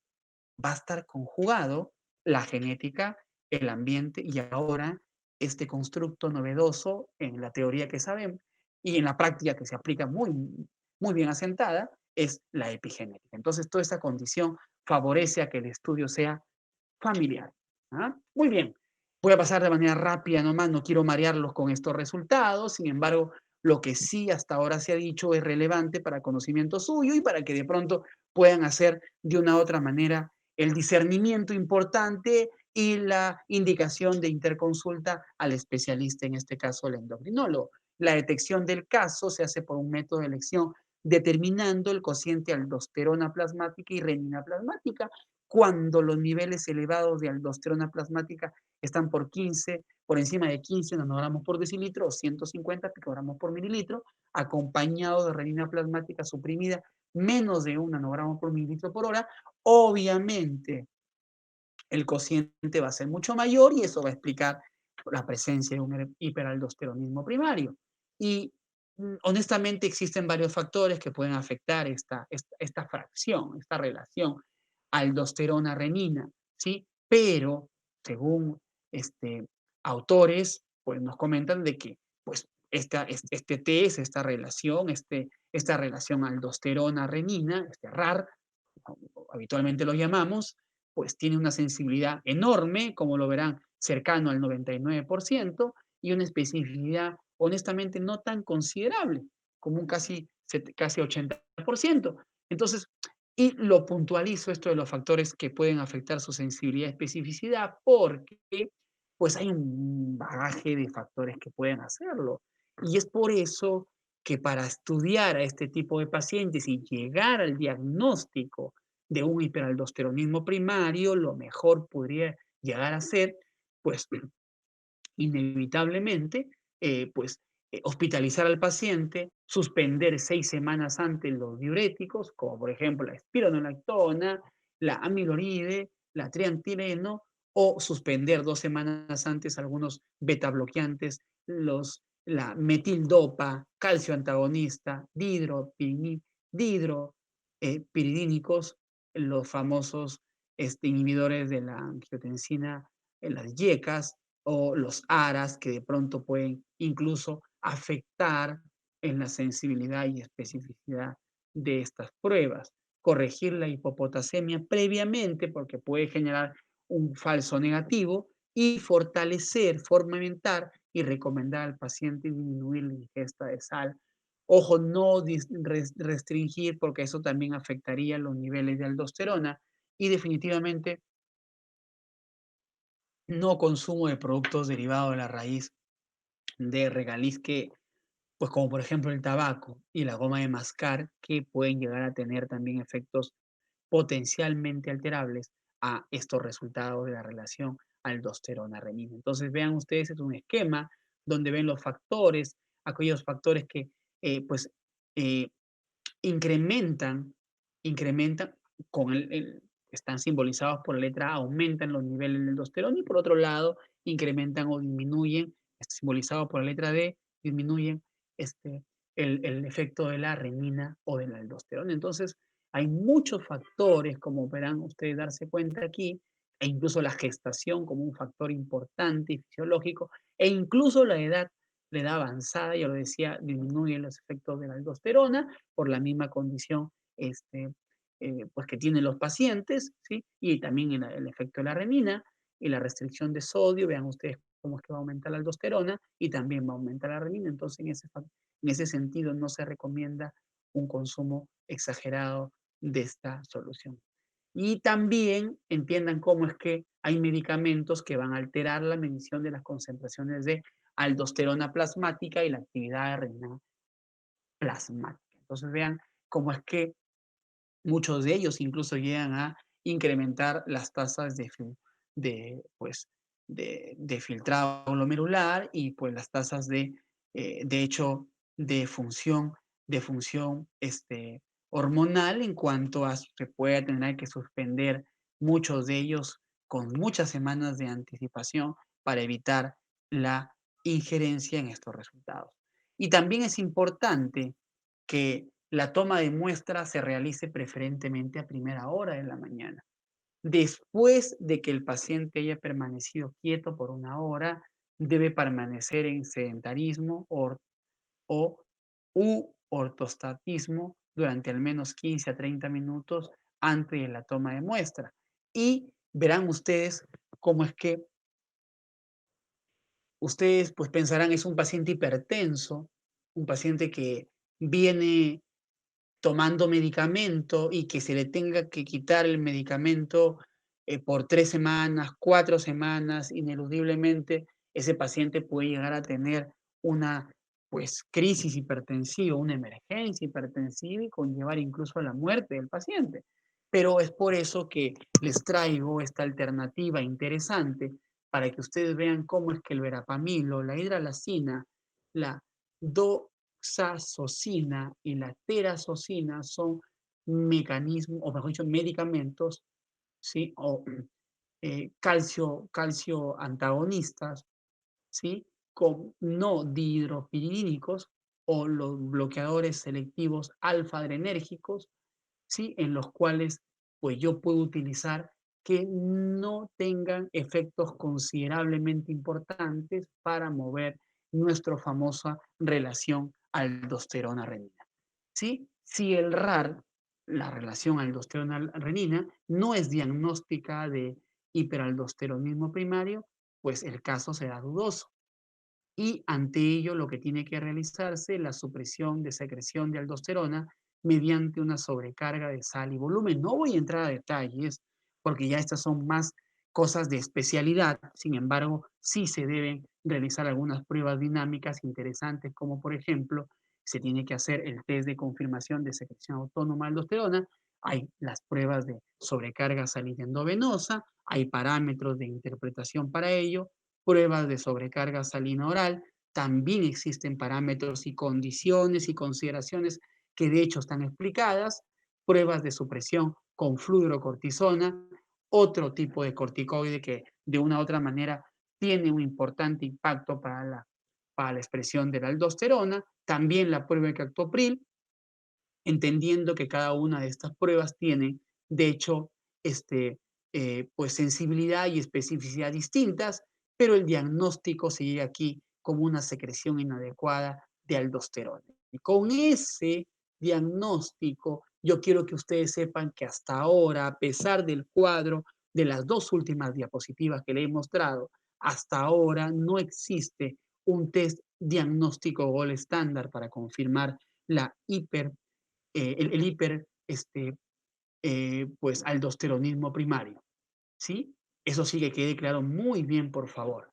va a estar conjugado la genética, el ambiente y ahora este constructo novedoso en la teoría que sabemos y en la práctica que se aplica muy, muy bien asentada es la epigenética. Entonces, toda esta condición favorece a que el estudio sea familiar. Muy bien. Voy a pasar de manera rápida nomás, no quiero marearlos con estos resultados, sin embargo, lo que sí hasta ahora se ha dicho es relevante para conocimiento suyo y para que de pronto puedan hacer de una u otra manera el discernimiento importante y la indicación de interconsulta al especialista, en este caso el endocrinólogo. La detección del caso se hace por un método de elección determinando el cociente aldosterona plasmática y renina plasmática cuando los niveles elevados de aldosterona plasmática están por encima de 15 nanogramos por decilitro o 150 picogramos por mililitro, acompañado de renina plasmática suprimida menos de 1 nanogramo por mililitro por hora, obviamente el cociente va a ser mucho mayor y eso va a explicar la presencia de un hiperaldosteronismo primario. Y honestamente existen varios factores que pueden afectar esta fracción, esta relación aldosterona-renina, ¿sí? Pero según autores, pues nos comentan de que pues, este test, esta relación aldosterona-renina, este RAR, habitualmente lo llamamos, pues tiene una sensibilidad enorme, como lo verán, cercano al 99%, y una especificidad honestamente no tan considerable, como un casi 80%. Entonces, y lo puntualizo esto de los factores que pueden afectar su sensibilidad y especificidad, porque pues hay un bagaje de factores que pueden hacerlo. Y es por eso que para estudiar a este tipo de pacientes y llegar al diagnóstico de un hiperaldosteronismo primario, lo mejor podría llegar a ser, pues, inevitablemente, hospitalizar al paciente, suspender 6 semanas antes los diuréticos, como por ejemplo la espironolactona, la amiloride, la triantileno, o suspender 2 semanas antes algunos betabloqueantes, la metildopa, calcio antagonista, dihidropiridínicos, los famosos inhibidores de la angiotensina, las YECAS, o los ARAS que de pronto pueden incluso afectar en la sensibilidad y especificidad de estas pruebas. Corregir la hipopotasemia previamente porque puede generar un falso negativo y fortalecer, formamentar y recomendar al paciente disminuir la ingesta de sal. Ojo, no restringir porque eso también afectaría los niveles de aldosterona y definitivamente no consumo de productos derivados de la raíz de regaliz que, pues como por ejemplo el tabaco y la goma de mascar, que pueden llegar a tener también efectos potencialmente alterables a estos resultados de la relación aldosterona-renina. Entonces vean ustedes, es un esquema donde ven los factores, aquellos factores que pues eh, incrementan con que están simbolizados por la letra A, aumentan los niveles de aldosterona y por otro lado incrementan o disminuyen, simbolizados por la letra D, disminuyen este, el efecto de la renina o de la aldosterona. Entonces, hay muchos factores, como verán ustedes darse cuenta aquí, e incluso la gestación como un factor importante y fisiológico, e incluso la edad avanzada, ya lo decía, disminuye los efectos de la aldosterona por la misma condición pues que tienen los pacientes, ¿sí? Y también el efecto de la renina y la restricción de sodio, vean ustedes cómo es que va a aumentar la aldosterona y también va a aumentar la renina. Entonces, en ese sentido, no se recomienda un consumo exagerado de esta solución. Y también entiendan cómo es que hay medicamentos que van a alterar la medición de las concentraciones de aldosterona plasmática y la actividad de renina plasmática. Entonces vean cómo es que muchos de ellos incluso llegan a incrementar las tasas pues, de filtrado glomerular y pues las tasas de hecho, de función, hormonal en cuanto a se puede tener que suspender muchos de ellos con muchas semanas de anticipación para evitar la injerencia en estos resultados. Y también es importante que la toma de muestra se realice preferentemente a primera hora de la mañana. Después de que el paciente haya permanecido quieto por una hora, debe permanecer en sedentarismo o u ortostatismo durante al menos 15 a 30 minutos antes de la toma de muestra. Y verán ustedes cómo es que ustedes pues pensarán es un paciente hipertenso, un paciente que viene tomando medicamento y que se le tenga que quitar el medicamento por 3 semanas, 4 semanas, ineludiblemente, ese paciente puede llegar a tener una pues, crisis hipertensiva, una emergencia hipertensiva y conllevar incluso a la muerte del paciente. Pero es por eso que les traigo esta alternativa interesante para que ustedes vean cómo es que el verapamilo, la hidralazina, la doxazosina y la terazosina son mecanismos, o mejor dicho, medicamentos, ¿sí? O calcio antagonistas, ¿sí? Con no dihidropiridínicos o los bloqueadores selectivos alfa-adrenérgicos, ¿sí? En los cuales pues yo puedo utilizar que no tengan efectos considerablemente importantes para mover nuestra famosa relación aldosterona-renina. ¿Sí? Si el RAR, la relación aldosterona-renina, no es diagnóstica de hiperaldosteronismo primario, pues el caso será dudoso. Y ante ello lo que tiene que realizarse es la supresión de secreción de aldosterona mediante una sobrecarga de sal y volumen. No voy a entrar a detalles porque ya estas son más cosas de especialidad, sin embargo, sí se deben realizar algunas pruebas dinámicas interesantes, como por ejemplo, se tiene que hacer el test de confirmación de secreción autónoma de aldosterona, hay las pruebas de sobrecarga salina endovenosa, hay parámetros de interpretación para ello, pruebas de sobrecarga salina oral, también existen parámetros y condiciones y consideraciones que de hecho están explicadas, pruebas de supresión con fluorocortisona, otro tipo de corticoide que de una u otra manera tiene un importante impacto para la expresión de la aldosterona, también la prueba de captopril, entendiendo que cada una de estas pruebas tiene, de hecho, pues sensibilidad y especificidad distintas, pero el diagnóstico se llega aquí como una secreción inadecuada de aldosterona. Y con ese diagnóstico, yo quiero que ustedes sepan que hasta ahora, a pesar del cuadro de las dos últimas diapositivas que le he mostrado, hasta ahora no existe un test diagnóstico gold estándar para confirmar la el hiper, pues, aldosteronismo primario, ¿sí? Eso sí que quede claro muy bien, por favor.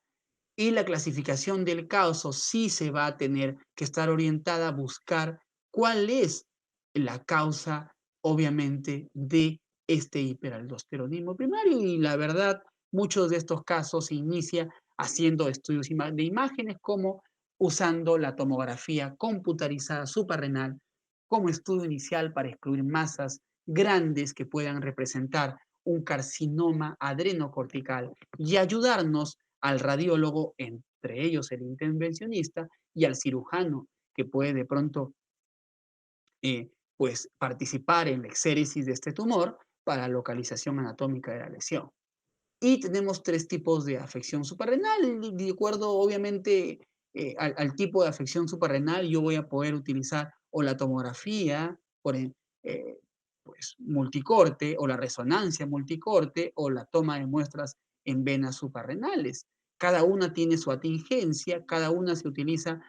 Y la clasificación del caso sí se va a tener que estar orientada a buscar cuál es la causa, obviamente, de este hiperaldosteronismo primario. Y la verdad, muchos de estos casos se inicia haciendo estudios de imágenes como usando la tomografía computarizada suprarrenal como estudio inicial para excluir masas grandes que puedan representar un carcinoma adrenocortical y ayudarnos al radiólogo, entre ellos el intervencionista, y al cirujano que puede de pronto pues participar en la exéresis de este tumor para la localización anatómica de la lesión. Y tenemos tres tipos de afección suprarrenal. De acuerdo, obviamente, al tipo de afección suprarrenal, yo voy a poder utilizar o la tomografía eh, pues, multicorte, o la resonancia multicorte, o la toma de muestras en venas suprarrenales. Cada una tiene su atingencia, cada una se utiliza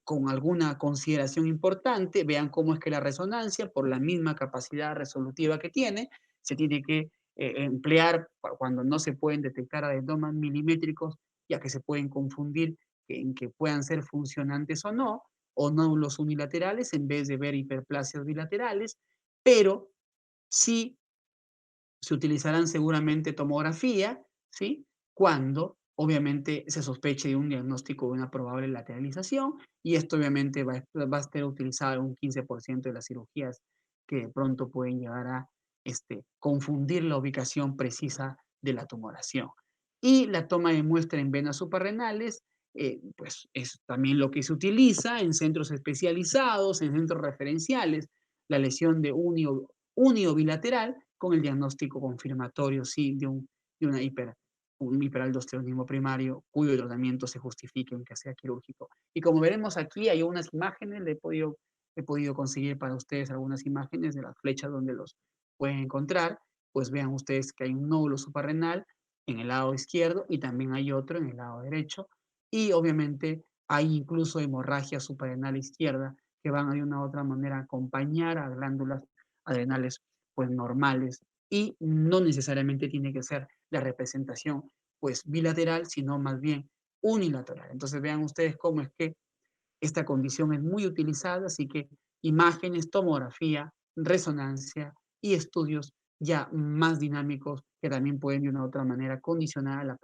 con alguna consideración importante. Vean cómo es que la resonancia, por la misma capacidad resolutiva que tiene, se tiene que emplear cuando no se pueden detectar adenomas milimétricos, ya que se pueden confundir en que puedan ser funcionantes o nódulos unilaterales, en vez de ver hiperplasias bilaterales, pero sí se utilizarán seguramente tomografía, ¿sí? Cuando obviamente se sospeche de un diagnóstico de una probable lateralización, y esto obviamente va a estar utilizado en un 15% de las cirugías que de pronto pueden llegar a confundir la ubicación precisa de la tumoración. Y la toma de muestra en venas suprarrenales, pues es también lo que se utiliza en centros especializados, en centros referenciales, la lesión de unio bilateral con el diagnóstico confirmatorio, sí, un hiperaldosteronismo primario, cuyo tratamiento se justifique en que sea quirúrgico. Y como veremos aquí, hay unas imágenes, he podido conseguir para ustedes algunas imágenes de las flechas donde los pueden encontrar. Pues vean ustedes que hay un nódulo suprarrenal en el lado izquierdo y también hay otro en el lado derecho. Y obviamente hay incluso hemorragia suprarrenal izquierda que van de una u otra manera a acompañar a glándulas adrenales pues normales, y no necesariamente tiene que ser la representación pues bilateral, sino más bien unilateral. Entonces vean ustedes cómo es que esta condición es muy utilizada, así que imágenes, tomografía, resonancia y estudios ya más dinámicos que también pueden de una u otra manera condicionar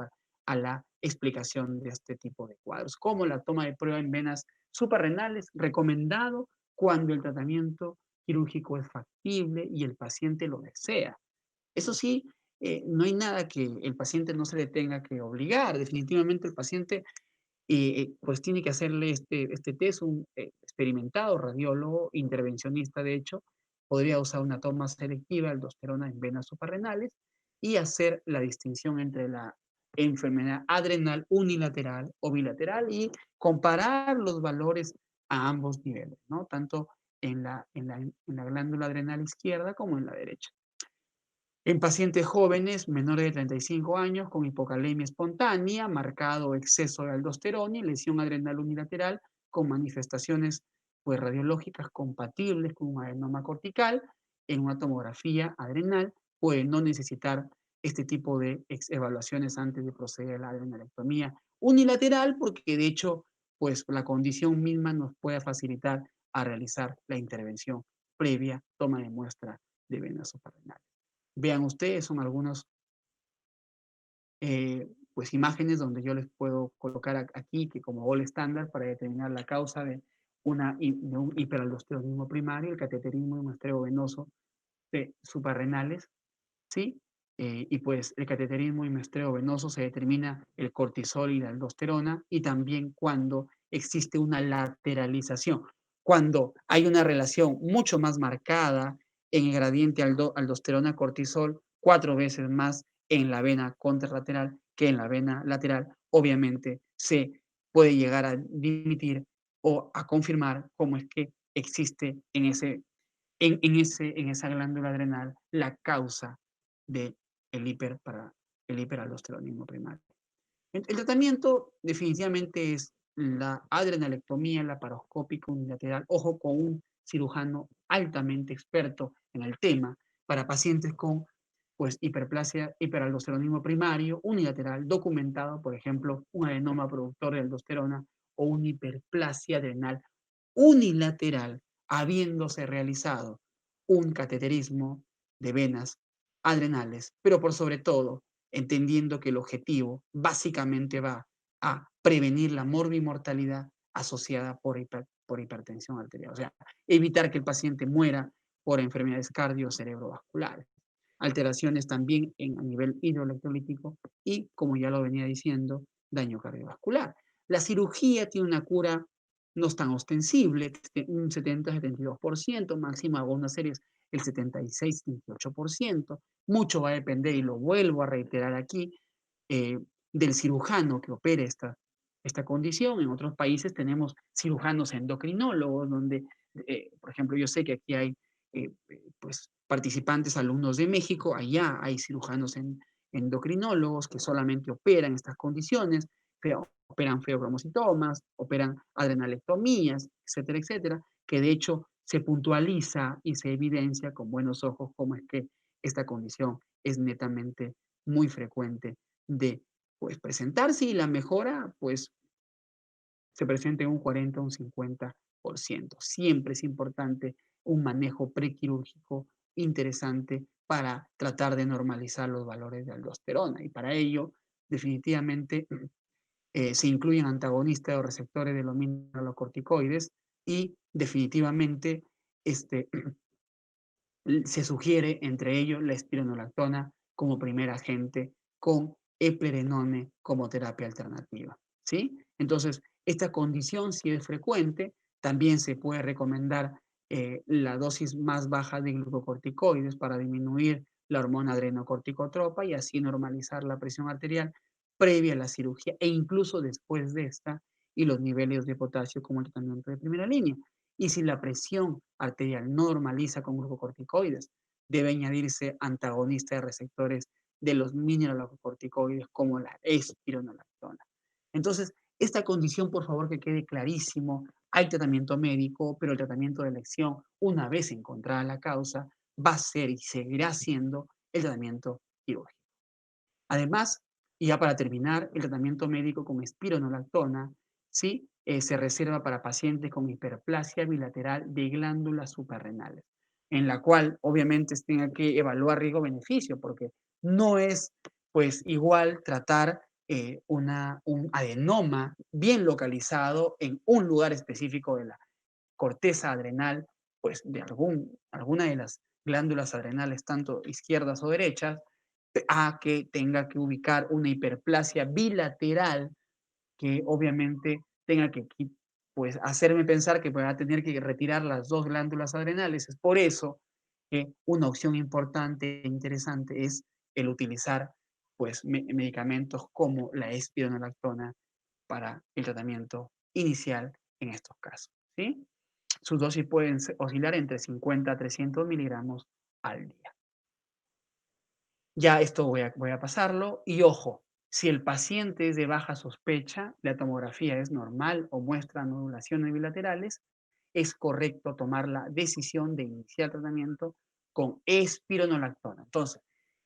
a la explicación de este tipo de cuadros, como la toma de prueba en venas suprarrenales, recomendado cuando el tratamiento quirúrgico es factible y el paciente lo desea. Eso sí, no hay nada que el paciente no se le tenga que obligar. Definitivamente el paciente pues tiene que hacerle este test, un experimentado radiólogo, intervencionista de hecho, podría usar una toma selectiva de aldosterona en venas suprarrenales y hacer la distinción entre la enfermedad adrenal unilateral o bilateral y comparar los valores a ambos niveles, ¿no? Tanto en la glándula adrenal izquierda como en la derecha. En pacientes jóvenes menores de 35 años con hipocalemia espontánea, marcado exceso de aldosterona y lesión adrenal unilateral con manifestaciones pues, radiológicas compatibles con un adenoma cortical, en una tomografía adrenal puede no necesitar este tipo de evaluaciones antes de proceder a la adrenalectomía unilateral, porque de hecho pues, la condición misma nos puede facilitar a realizar la intervención previa toma de muestra de venas suprarrenales. Vean ustedes, son algunos pues imágenes donde yo les puedo colocar aquí que como gol estándar para determinar la causa de un hiperaldosteronismo primario, el cateterismo y muestreo venoso de suprarrenales, ¿sí? Y pues el cateterismo y muestreo venoso se determina el cortisol y la aldosterona, y también cuando existe una lateralización, cuando hay una relación mucho más marcada en el gradiente aldosterona-cortisol, 4 veces más en la vena contralateral que en la vena lateral, obviamente se puede llegar a dimitir o a confirmar cómo es que existe en esa glándula adrenal la causa del el hiperaldosteronismo primario. El tratamiento definitivamente es la adrenalectomía laparoscópica unilateral, ojo, con un cirujano altamente experto en el tema, para pacientes con pues, hiperplasia, hiperaldosteronismo primario unilateral, documentado, por ejemplo, un adenoma productor de aldosterona o una hiperplasia adrenal unilateral, habiéndose realizado un cateterismo de venas adrenales, pero por sobre todo entendiendo que el objetivo básicamente va a prevenir la morbimortalidad asociada por hipertensión arterial, o sea, evitar que el paciente muera por enfermedades cardio-cerebrovasculares. alteraciones también a nivel hidroelectrolítico y, como ya lo venía diciendo, daño cardiovascular. La cirugía tiene una cura no es tan ostensible, un 70-72%, máximo algunas series el 76-78%. Mucho va a depender, y lo vuelvo a reiterar aquí, eh, del cirujano que opere esta condición. En otros países tenemos cirujanos endocrinólogos, donde, por ejemplo, yo sé que aquí hay pues, participantes, alumnos de México, allá hay cirujanos endocrinólogos que solamente operan estas condiciones, pero operan feocromocitomas, operan adrenalectomías, etcétera, etcétera, que de hecho se puntualiza y se evidencia con buenos ojos cómo es que esta condición es netamente muy frecuente de pues, presentarse, y la mejora pues se presenta en un 40 o un 50%. Siempre es importante un manejo prequirúrgico interesante para tratar de normalizar los valores de aldosterona, y para ello definitivamente se incluyen antagonistas o receptores de los mineralocorticoides, y definitivamente este, se sugiere entre ellos la espironolactona como primer agente, con eplerenone como terapia alternativa, ¿sí? Entonces, esta condición, si es frecuente, también se puede recomendar la dosis más baja de glucocorticoides para disminuir la hormona adrenocorticotropa y así normalizar la presión arterial previa a la cirugía e incluso después de esta, y los niveles de potasio como el tratamiento de primera línea. Y si la presión arterial no normaliza con glucocorticoides, debe añadirse antagonistas de receptores de los mineralocorticoides como la espironolactona. Entonces, esta condición, por favor, que quede clarísimo, hay tratamiento médico, pero el tratamiento de elección, una vez encontrada la causa, va a ser y seguirá siendo el tratamiento quirúrgico. Además, y ya para terminar, el tratamiento médico con espironolactona, ¿sí? Se reserva para pacientes con hiperplasia bilateral de glándulas suprarrenales, en la cual obviamente se tenga que evaluar riesgo-beneficio, porque no es pues igual tratar un adenoma bien localizado en un lugar específico de la corteza adrenal, pues de alguna de las glándulas adrenales, tanto izquierdas o derechas, a que tenga que ubicar una hiperplasia bilateral que obviamente tenga que pues, hacerme pensar que voy a tener que retirar las dos glándulas adrenales. Es por eso que una opción importante e interesante es el utilizar pues, medicamentos como la espironolactona para el tratamiento inicial en estos casos, ¿sí? Sus dosis pueden oscilar entre 50 a 300 miligramos al día. Ya esto voy a pasarlo. Y ojo, si el paciente es de baja sospecha, la tomografía es normal o muestra nodulaciones bilaterales, es correcto tomar la decisión de iniciar tratamiento con espironolactona. Entonces,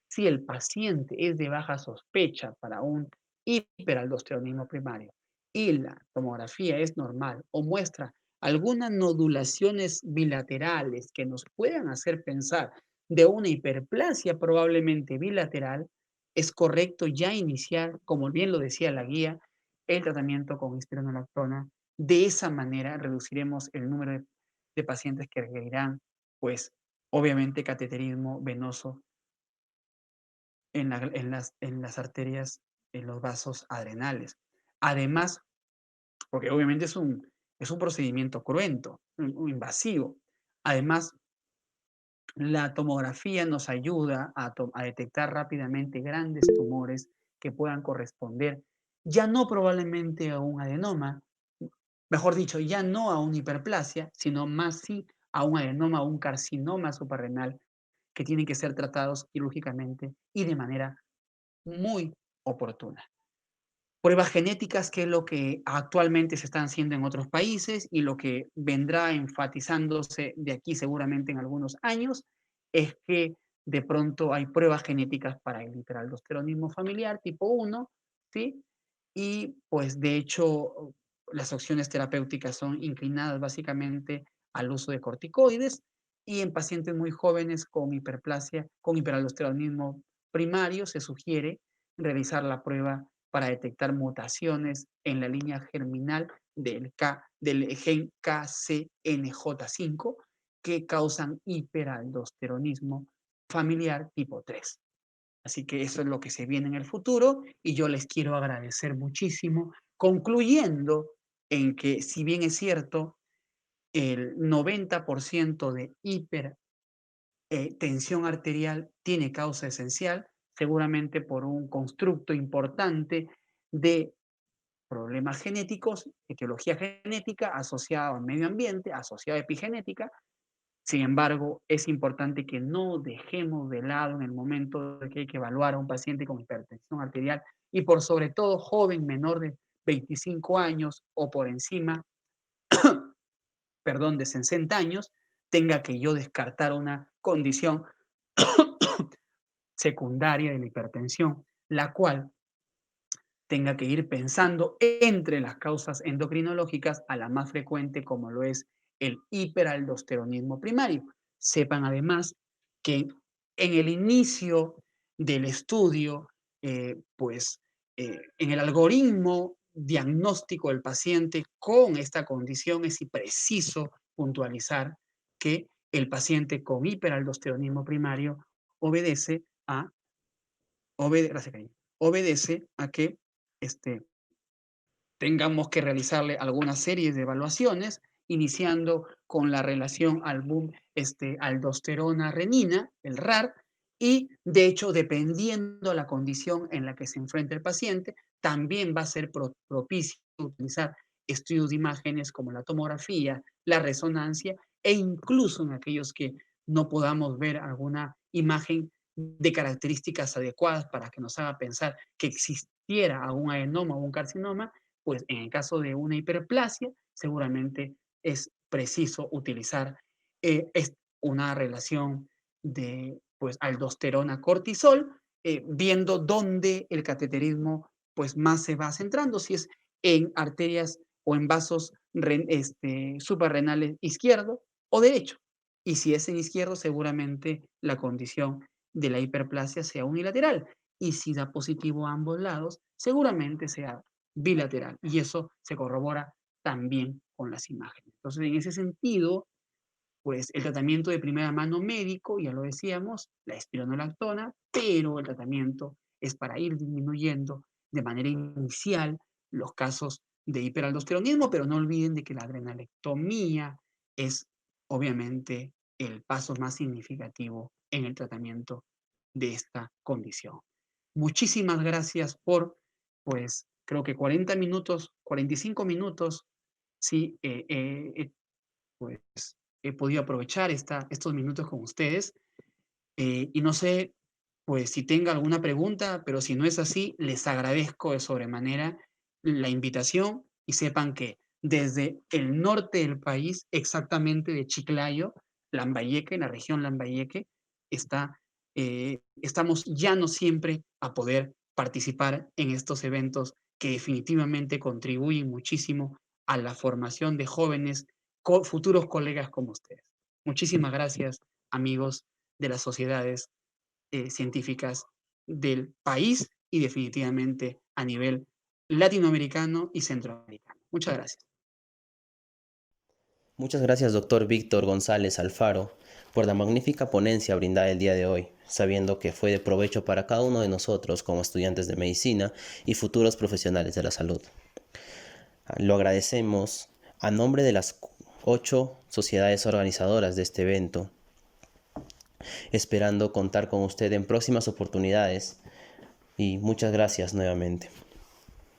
si el paciente es de baja sospecha para un hiperaldosteronismo primario y la tomografía es normal o muestra algunas nodulaciones bilaterales que nos puedan hacer pensar de una hiperplasia probablemente bilateral, es correcto ya iniciar, como bien lo decía la guía, el tratamiento con espironolactona. De esa manera reduciremos el número de pacientes que requerirán, pues, obviamente, cateterismo venoso en las arterias, en los vasos adrenales. Además, porque obviamente es un procedimiento cruento, invasivo. Además, la tomografía nos ayuda a detectar rápidamente grandes tumores que puedan corresponder ya no probablemente a un adenoma, mejor dicho, ya no a una hiperplasia, sino más sí a un adenoma o un carcinoma suprarrenal, que tienen que ser tratados quirúrgicamente y de manera muy oportuna. Pruebas genéticas, que es lo que actualmente se están haciendo en otros países y lo que vendrá enfatizándose de aquí seguramente en algunos años, es que de pronto hay pruebas genéticas para el hiperaldosteronismo familiar tipo 1, ¿sí? Y pues de hecho las opciones terapéuticas son inclinadas básicamente al uso de corticoides, y en pacientes muy jóvenes con hiperplasia, con hiperaldosteronismo primario, se sugiere realizar la prueba para detectar mutaciones en la línea germinal del gen KCNJ5 que causan hiperaldosteronismo familiar tipo 3. Así que eso es lo que se viene en el futuro y yo les quiero agradecer muchísimo, concluyendo en que si bien es cierto, el 90% de hipertensión arterial tiene causa esencial, seguramente por un constructo importante de problemas genéticos, etiología genética asociada al medio ambiente, asociada a epigenética. Sin embargo, es importante que no dejemos de lado en el momento de que hay que evaluar a un paciente con hipertensión arterial y por sobre todo joven menor de 25 años o por encima, perdón, de 60 años, tenga que yo descartar una condición secundaria de la hipertensión, la cual tenga que ir pensando entre las causas endocrinológicas a la más frecuente como lo es el hiperaldosteronismo primario. Sepan además que en el inicio del estudio, en el algoritmo diagnóstico del paciente con esta condición es preciso puntualizar que el paciente con hiperaldosteronismo primario obedece a, obedece a que este, tengamos que realizarle alguna serie de evaluaciones, iniciando con la relación aldosterona-renina, el RAR, y de hecho, dependiendo de la condición en la que se enfrenta el paciente, también va a ser propicio utilizar estudios de imágenes como la tomografía, la resonancia, e incluso en aquellos que no podamos ver alguna imagen de características adecuadas para que nos haga pensar que existiera algún adenoma o un carcinoma, pues en el caso de una hiperplasia, seguramente es preciso utilizar una relación de aldosterona-cortisol, viendo dónde el cateterismo pues, más se va centrando, si es en arterias o en vasos suprarrenales izquierdo o derecho. Y si es en izquierdo, seguramente la condición de la hiperplasia sea unilateral. Y si da positivo a ambos lados, seguramente sea bilateral. Y eso se corrobora también con las imágenes. Entonces, en ese sentido, pues el tratamiento de primera mano médico, ya lo decíamos, la espironolactona, pero el tratamiento es para ir disminuyendo de manera inicial los casos de hiperaldosteronismo, pero no olviden de que la adrenalectomía es obviamente el paso más significativo en el tratamiento de esta condición. Muchísimas gracias por, pues, creo que 40 minutos, 45 minutos, sí, pues he podido aprovechar estos minutos con ustedes. Y no sé, pues, si tenga alguna pregunta, pero si no es así, les agradezco de sobremanera la invitación y sepan que desde el norte del país, exactamente de Chiclayo, Lambayeque, en la región Lambayeque, estamos ya no siempre a poder participar en estos eventos que definitivamente contribuyen muchísimo a la formación de jóvenes, futuros colegas como ustedes. Muchísimas gracias, amigos de las sociedades científicas del país y definitivamente a nivel latinoamericano y centroamericano. Muchas gracias.
Muchas gracias, doctor Víctor González Alfaro, por la magnífica ponencia brindada el día de hoy, sabiendo que fue de provecho para cada uno de nosotros como estudiantes de medicina y futuros profesionales de la salud. Lo agradecemos a nombre de las 8 sociedades organizadoras de este evento, esperando contar con usted en próximas oportunidades y muchas gracias nuevamente.